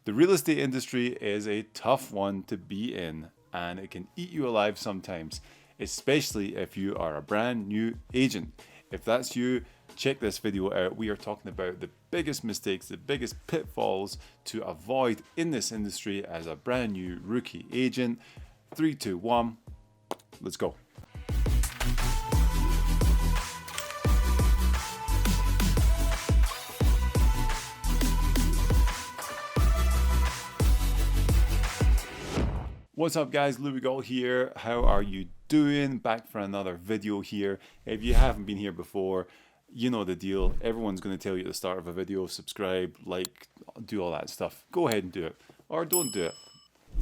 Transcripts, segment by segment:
The real estate industry is a tough one to be in, and it can eat you alive sometimes, especially if you are a brand new agent. If that's you, check this video out. We are talking about the biggest mistakes, the biggest pitfalls to avoid in this industry as a brand new rookie agent. 3, 2, 1, let's go. What's up guys, Lewi Gault here. How are you doing? Back for another video here. If you haven't been here before, you know the deal. Everyone's going to tell you at the start of a video, subscribe, like, do all that stuff. Go ahead and do it, or don't do it.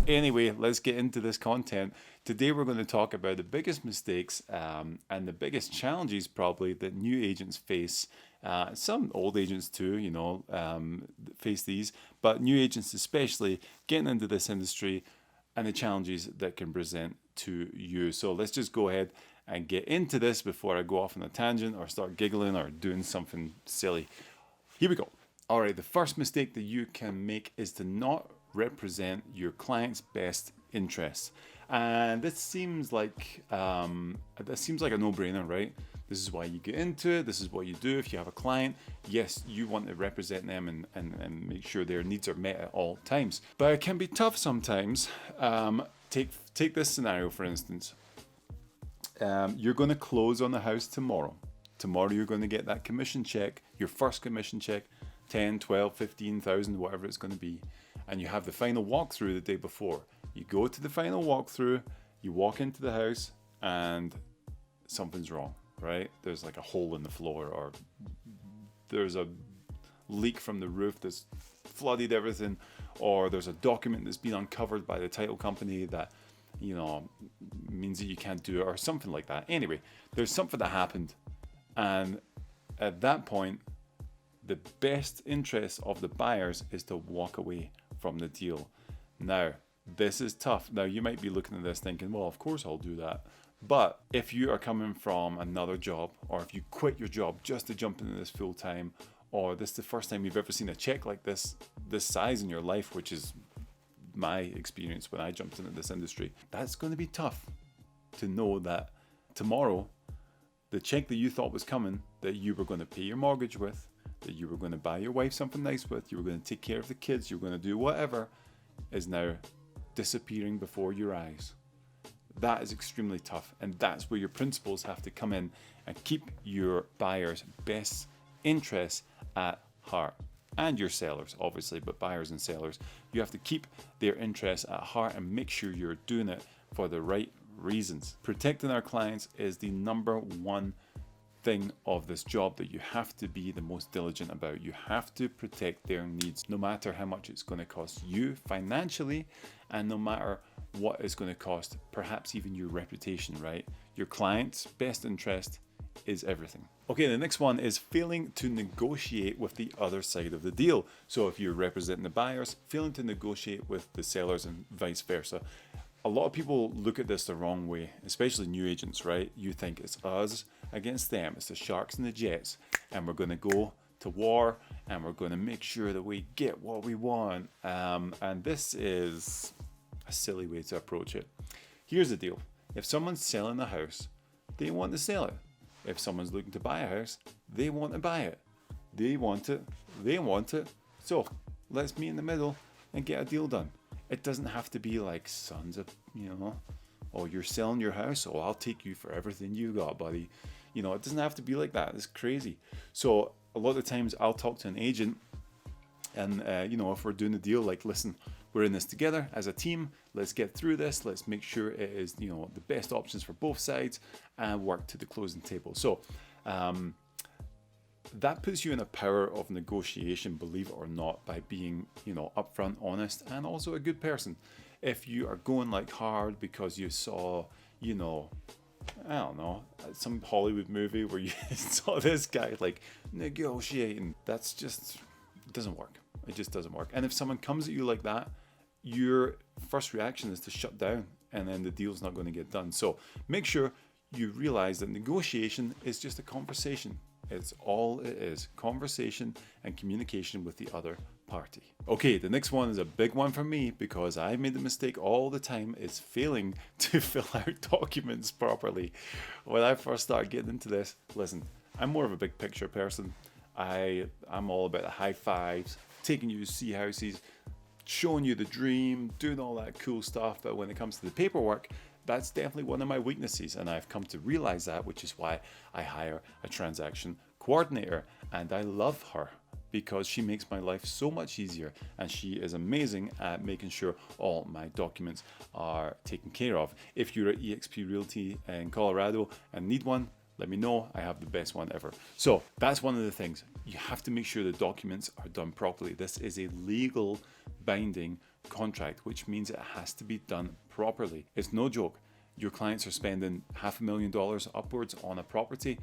Anyway, let's get into this content. Today we're going to talk about the biggest mistakes and the biggest challenges probably that new agents face. Some old agents too, you know, face these, but new agents especially getting into this industry and the challenges that can present to you. So let's just go ahead and get into this before I go off on a tangent or start giggling or doing something silly. Here we go. All right, the first mistake that you can make is to not represent your client's best interests. And this seems like a no-brainer, right? This is why you get into it. This is what you do if you have a client. Yes, you want to represent them and make sure their needs are met at all times. But it can be tough sometimes. Take this scenario, for instance. You're going to close on the house tomorrow. Tomorrow you're going to get that commission check, your first commission check, 10, 12, 15,000, whatever it's going to be. And you have the final walkthrough the day before. You go to the final walkthrough, you walk into the house and something's wrong, right? There's like a hole in the floor, or there's a leak from the roof that's flooded everything, or there's a document that's been uncovered by the title company that, you know, means that you can't do it, or something like that. Anyway, there's something that happened, and at that point, the best interest of the buyers is to walk away from the deal. Now, this is tough. Now, you might be looking at this thinking, well, of course I'll do that. But if you are coming from another job, or if you quit your job just to jump into this full time, or this is the first time you've ever seen a check like this size in your life, which is my experience when I jumped into this industry, that's going to be tough to know that tomorrow, the check that you thought was coming, that you were going to pay your mortgage with, that you were going to buy your wife something nice with, you were going to take care of the kids, you were going to do whatever, is now disappearing before your eyes. That is extremely tough, and that's where your principals have to come in and keep your buyers' best interests at heart. And your sellers, obviously, but buyers and sellers, you have to keep their interests at heart and make sure you're doing it for the right reasons. Protecting our clients is the number one thing of this job that you have to be the most diligent about. You have to protect their needs, no matter how much it's going to cost you financially, and no matter what it's going to cost, perhaps even your reputation, right? Your client's best interest is everything. Okay, the next one is failing to negotiate with the other side of the deal. So if you're representing the buyers, failing to negotiate with the sellers and vice versa. A lot of people look at this the wrong way, especially new agents, right? You think it's us against them, it's the Sharks and the Jets, and we're going to go to war and we're going to make sure that we get what we want. And this is a silly way to approach it. Here's the deal. If someone's selling a house, they want to sell it. If someone's looking to buy a house, they want to buy it. They want it. They want it. So let's meet in the middle and get a deal done. It doesn't have to be like sons of, you know, oh, you're selling your house, oh, I'll take you for everything you got, buddy. You know, it doesn't have to be like that. It's crazy. So a lot of times I'll talk to an agent and, you know, if we're doing a deal, like, listen, we're in this together as a team. Let's get through this. Let's make sure it is, you know, the best options for both sides and work to the closing table. So, that puts you in a power of negotiation, believe it or not, by being, you know, upfront, honest, and also a good person. If you are going like hard because you saw, you know, I don't know, some Hollywood movie where you saw this guy like negotiating, that's just, it doesn't work. It just doesn't work. And if someone comes at you like that, your first reaction is to shut down, and then the deal's not going to get done. So make sure you realize that negotiation is just a conversation. It's all it is, conversation and communication with the other party. Okay, the next one is a big one for me because I made the mistake all the time is failing to fill out documents properly. When I first started getting into this, listen, I'm more of a big picture person. I'm all about the high fives, taking you to see houses, showing you the dream, doing all that cool stuff. But when it comes to the paperwork, that's definitely one of my weaknesses, and I've come to realize that, which is why I hire a transaction coordinator, and I love her because she makes my life so much easier, and she is amazing at making sure all my documents are taken care of. If you're at eXp Realty in Colorado and need one, let me know. I have the best one ever. So that's one of the things. You have to make sure the documents are done properly. This is a legal binding contract, which means it has to be done properly. It's no joke. Your clients are spending $500,000 upwards on a property.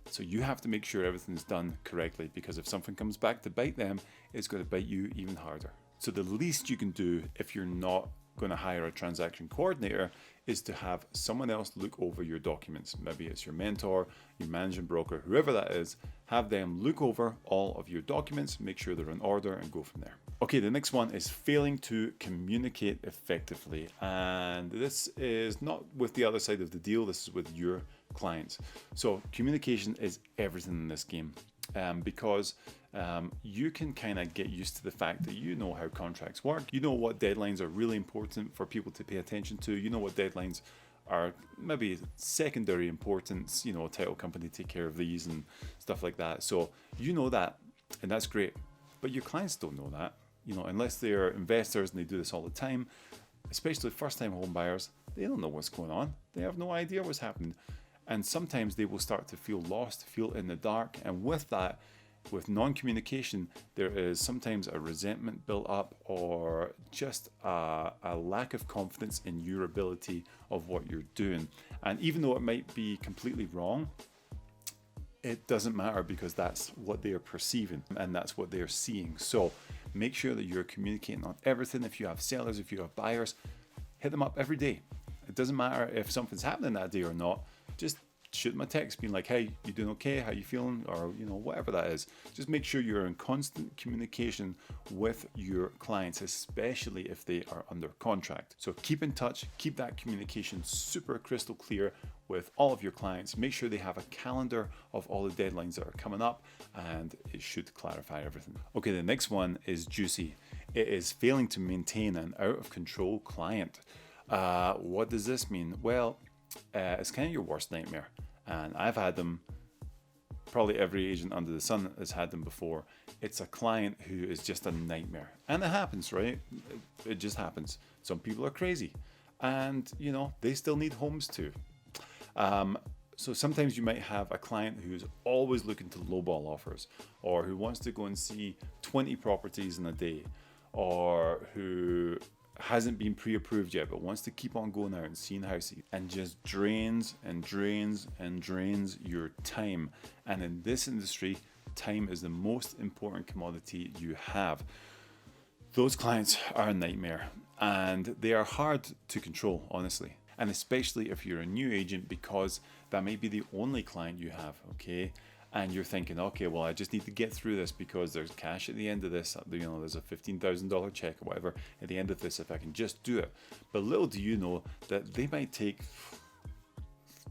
So you have to make sure everything's done correctly, because if something comes back to bite them, it's going to bite you even harder. So the least you can do if you're not going to hire a transaction coordinator is to have someone else look over your documents. Maybe it's your mentor, your managing broker, whoever that is. Have them look over all of your documents, make sure they're in order, and go from there. Okay, the next one is failing to communicate effectively. And this is not with the other side of the deal, this is with your clients. So communication is everything in this game, because you can kind of get used to the fact that you know how contracts work. You know what deadlines are really important for people to pay attention to. You know what deadlines are maybe secondary importance, you know, title company take care of these and stuff like that. So you know that, and that's great. But your clients don't know that, you know, unless they're investors and they do this all the time, especially first-time home buyers. They don't know what's going on. They have no idea what's happening. And sometimes they will start to feel lost, feel in the dark. And with that, with non-communication, there is sometimes a resentment built up, or just a lack of confidence in your ability of what you're doing. And even though it might be completely wrong, it doesn't matter, because that's what they are perceiving and that's what they're seeing. So make sure that you're communicating on everything. If you have sellers, if you have buyers, hit them up every day. It doesn't matter if something's happening that day or not. Just shoot them a text being like, hey, you doing okay? How you feeling? Or, you know, whatever that is. Just make sure you're in constant communication with your clients, especially if they are under contract. So keep in touch, keep that communication super crystal clear with all of your clients. Make sure they have a calendar of all the deadlines that are coming up, and it should clarify everything. Okay, the next one is juicy. It is failing to maintain an out of control client. What does this mean? Well, it's kind of your worst nightmare, and I've had them. Probably every agent under the sun has had them before. It's a client who is just a nightmare, and it happens, right? It just happens. Some people are crazy, and you know, they still need homes too. So sometimes you might have a client who's always looking to lowball offers, or who wants to go and see 20 properties in a day, or who hasn't been pre-approved yet but wants to keep on going out and seeing houses, and just drains and drains and drains your time. And in this industry, time is the most important commodity you have. Those clients are a nightmare, and they are hard to control, honestly. And especially if you're a new agent, because that may be the only client you have, okay? And you're thinking, okay, well, I just need to get through this because there's cash at the end of this. You know, there's a $15,000 check or whatever at the end of this if I can just do it. But little do you know that they might take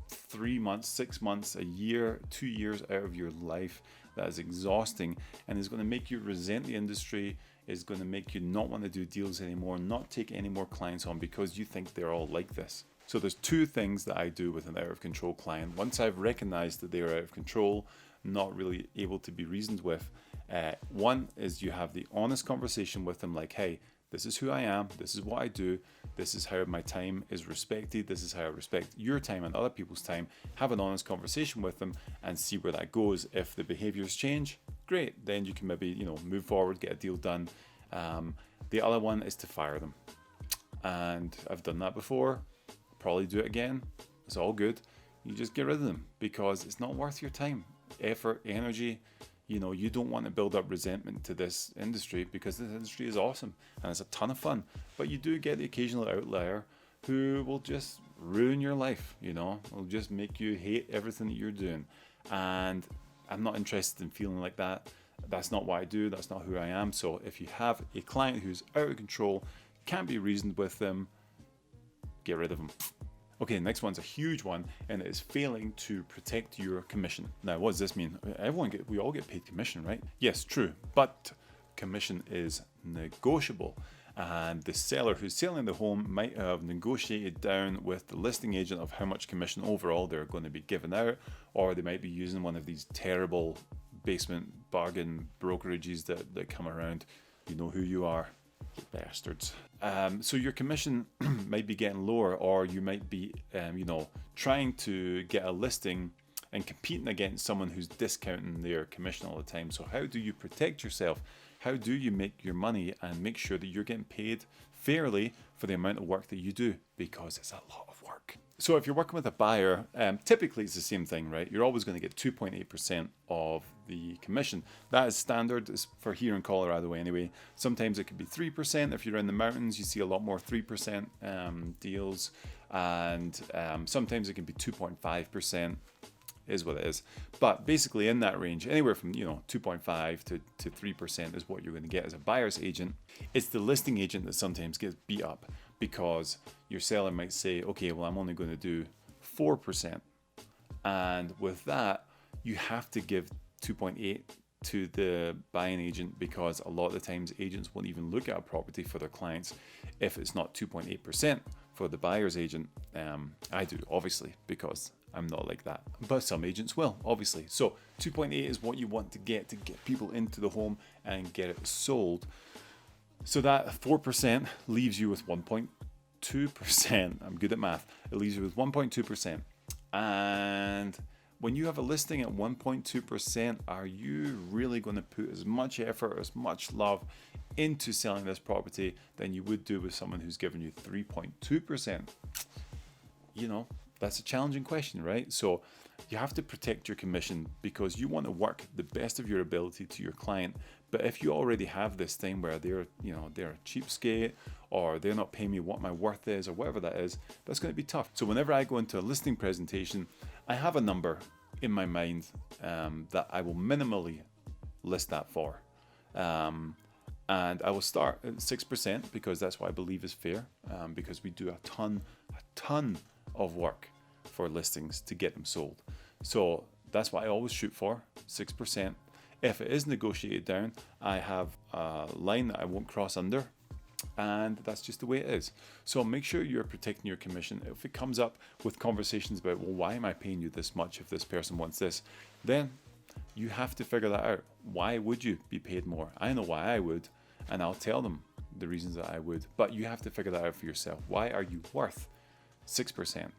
3 months, 6 months, a year, 2 years out of your life. That is exhausting, and is going to make you resent the industry, is going to make you not want to do deals anymore, not take any more clients on because you think they're all like this. So there's two things that I do with an out of control client. Once I've recognized that they are out of control, not really able to be reasoned with, one is you have the honest conversation with them, like, hey, this is who I am, this is what I do, this is how my time is respected, this is how I respect your time and other people's time. Have an honest conversation with them and see where that goes. If the behaviors change, great, then you can maybe, you know, move forward, get a deal done. The other one is to fire them, and I've done that before, probably do it again. It's all good. You just get rid of them because it's not worth your time, effort, energy. You know, you don't want to build up resentment to this industry, because this industry is awesome and it's a ton of fun. But you do get the occasional outlier who will just ruin your life, you know, will just make you hate everything that you're doing. And I'm not interested in feeling like that. That's not what I do. That's not who I am. So if you have a client who's out of control, can't be reasoned with them, get rid of them. Okay, next one's a huge one, and it is failing to protect your commission. Now, what does this mean? We all get paid commission, right? Yes, true, but commission is negotiable. And the seller who's selling the home might have negotiated down with the listing agent of how much commission overall they're going to be giving out, or they might be using one of these terrible basement bargain brokerages that come around. You know who you are, you bastards. So your commission might be getting lower, or you might be, trying to get a listing and competing against someone who's discounting their commission all the time. So how do you protect yourself? How do you make your money and make sure that you're getting paid fairly for the amount of work that you do? Because it's a lot of work. So if you're working with a buyer, typically it's the same thing, right? You're always going to get 2.8% of the commission. That is standard for here in Colorado anyway. Sometimes it could be 3%. If you're in the mountains, you see a lot more 3% deals. And sometimes it can be 2.5%. Is what it is. But basically in that range, anywhere from 2.5 to 3% is what you're going to get as a buyer's agent. It's the listing agent that sometimes gets beat up because your seller might say, okay, well, I'm only going to do 4%. And with that, you have to give 2.8 to the buying agent, because a lot of the times agents won't even look at a property for their clients if it's not 2.8% for the buyer's agent. I do, obviously, because I'm not like that, but some agents will, obviously. So 2.8 is what you want to get people into the home and get it sold. So that 4% leaves you with 1.2%. I'm good at math. It leaves you with 1.2%. And when you have a listing at 1.2%, are you really going to put as much effort, as much love into selling this property than you would do with someone who's given you 3.2%? That's a challenging question, right? So you have to protect your commission because you want to work the best of your ability to your client. But if you already have this thing where they're a cheapskate, or they're not paying me what my worth is, or whatever that is, that's going to be tough. So whenever I go into a listing presentation, I have a number in my mind that I will minimally list that for. And I will start at 6% because that's what I believe is fair, because we do a ton of work for listings to get them sold. So that's what I always shoot for, 6%. If it is negotiated down, I have a line that I won't cross under, and that's just the way it is. So make sure you're protecting your commission. If it comes up with conversations about, well, why am I paying you this much if this person wants this, then you have to figure that out. Why would you be paid more? I know why I would, and I'll tell them the reasons that I would, but you have to figure that out for yourself. Why are you worth 6%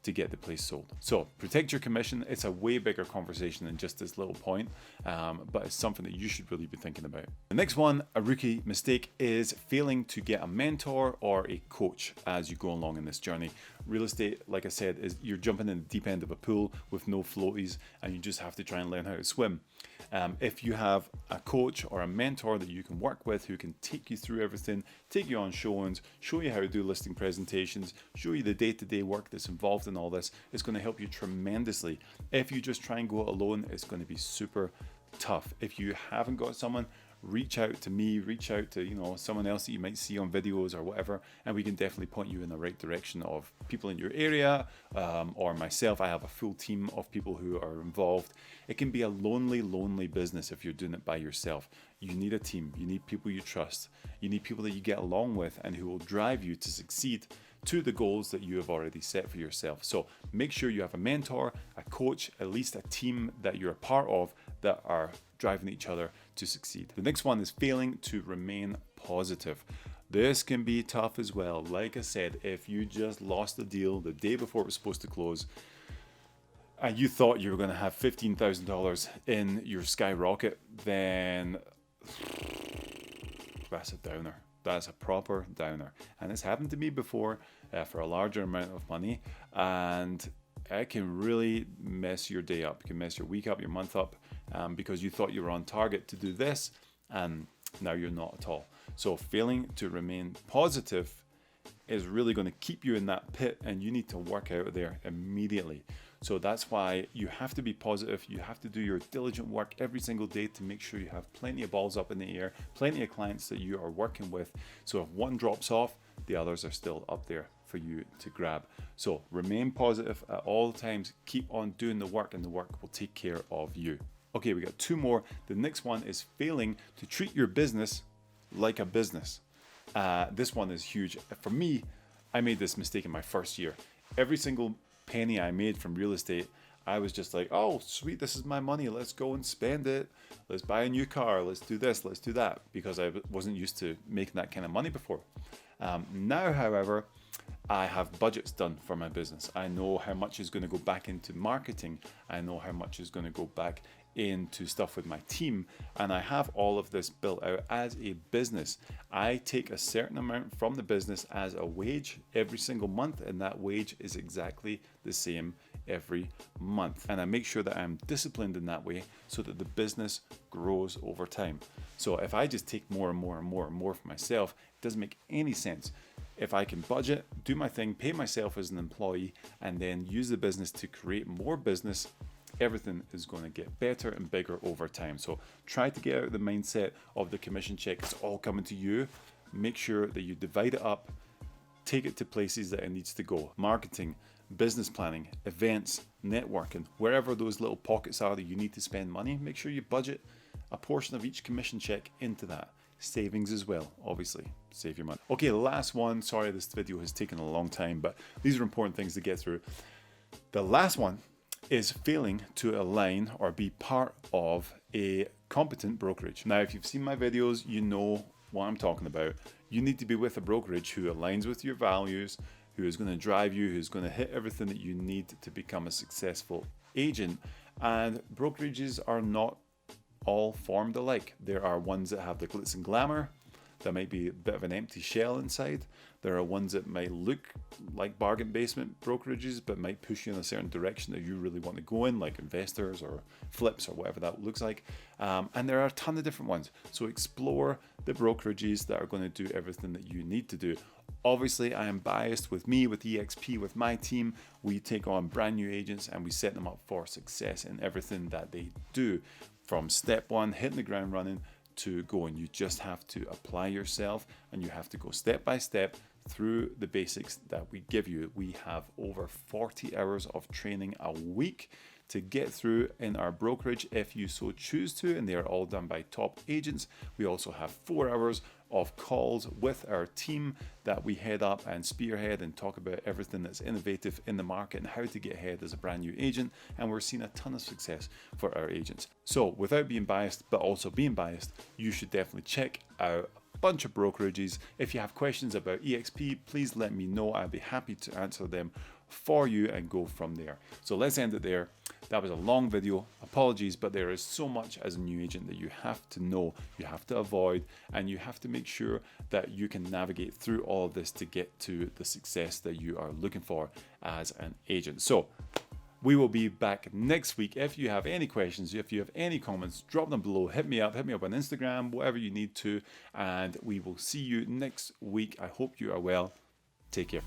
to get the place sold? So protect your commission. It's a way bigger conversation than just this little point, but it's something that you should really be thinking about. The next one, a rookie mistake, is failing to get a mentor or a coach as you go along in this journey. Real estate, like I said, is you're jumping in the deep end of a pool with no floaties, and you just have to try and learn how to swim. If you have a coach or a mentor that you can work with, who can take you through everything, take you on showings, show you how to do listing presentations, show you the day-to-day work that's involved in all this, it's going to help you tremendously. If you just try and go it alone, it's going to be super tough. If you haven't got someone, reach out to me, reach out to someone else that you might see on videos or whatever, and we can definitely point you in the right direction of people in your area, or myself. I have a full team of people who are involved. It can be a lonely business if you're doing it by yourself. You need a team. You need people you trust. You need people that you get along with and who will drive you to succeed to the goals that you have already set for yourself. So make sure you have a mentor, a coach, at least a team that you're a part of that are driving each other to succeed. The next one is failing to remain positive. This can be tough as well. Like I said, if you just lost the deal the day before it was supposed to close, and you thought you were going to have $15,000 in your skyrocket, then that's a downer. That's a proper downer. And it's happened to me before for a larger amount of money, and it can really mess your day up. It can mess your week up, your month up, because you thought you were on target to do this, and now you're not at all. So failing to remain positive is really going to keep you in that pit, and you need to work out of there immediately. So that's why you have to be positive. You have to do your diligent work every single day to make sure you have plenty of balls up in the air, plenty of clients that you are working with. So if one drops off, the others are still up there for you to grab. So remain positive at all times. Keep on doing the work, and the work will take care of you. Okay, we got two more. The next one is failing to treat your business like a business. This one is huge. For me, I made this mistake in my first year. Every single penny I made from real estate, I was just like, oh, sweet, this is my money. Let's go and spend it. Let's buy a new car. Let's do this. Let's do that. Because I wasn't used to making that kind of money before. Now, however, I have budgets done for my business. I know how much is going to go back into marketing. I know how much is going to go back into stuff with my team, and I have all of this built out as a business. I take a certain amount from the business as a wage every single month, and that wage is exactly the same every month. And I make sure that I'm disciplined in that way so that the business grows over time. So if I just take more and more and more and more for myself, it doesn't make any sense. If I can budget, do my thing, pay myself as an employee, and then use the business to create more business, everything is going to get better and bigger over time. So try to get out of the mindset of the commission check. It's all coming to you. Make sure that you divide it up, take it to places that it needs to go. Marketing, business planning, events, networking, wherever those little pockets are that you need to spend money, make sure you budget a portion of each commission check into that. Savings as well, obviously, save your money. Okay, the last one. Sorry, this video has taken a long time, but these are important things to get through. The last one is failing to align or be part of a competent brokerage. Now, if you've seen my videos, you know what I'm talking about. You need to be with a brokerage who aligns with your values, who is going to drive you, who's going to hit everything that you need to become a successful agent. And brokerages are not all formed alike. There are ones that have the glitz and glamour. That might be a bit of an empty shell inside. There are ones that might look like bargain basement brokerages, but might push you in a certain direction that you really want to go in, like investors or flips or whatever that looks like. And there are a ton of different ones. So explore the brokerages that are going to do everything that you need to do. Obviously, I am biased with me, with EXP, with my team. We take on brand new agents and we set them up for success in everything that they do. From step one, hitting the ground running, to going. You just have to apply yourself, and you have to go step by step through the basics that we give you. We have over 40 hours of training a week to get through in our brokerage if you so choose to, and they are all done by top agents. We also have 4 hours of calls with our team that we head up and spearhead and talk about everything that's innovative in the market and how to get ahead as a brand new agent. And we're seeing a ton of success for our agents. So without being biased, but also being biased, you should definitely check out a bunch of brokerages. If you have questions about EXP, please let me know. I'd be happy to answer them for you and go from there. So let's end it there. That was a long video. Apologies, but there is so much as a new agent that you have to know, you have to avoid, and you have to make sure that you can navigate through all of this to get to the success that you are looking for as an agent. So we will be back next week. If you have any questions, if you have any comments, drop them below. Hit me up on Instagram, whatever you need to, and we will see you next week. I hope you are well. Take care.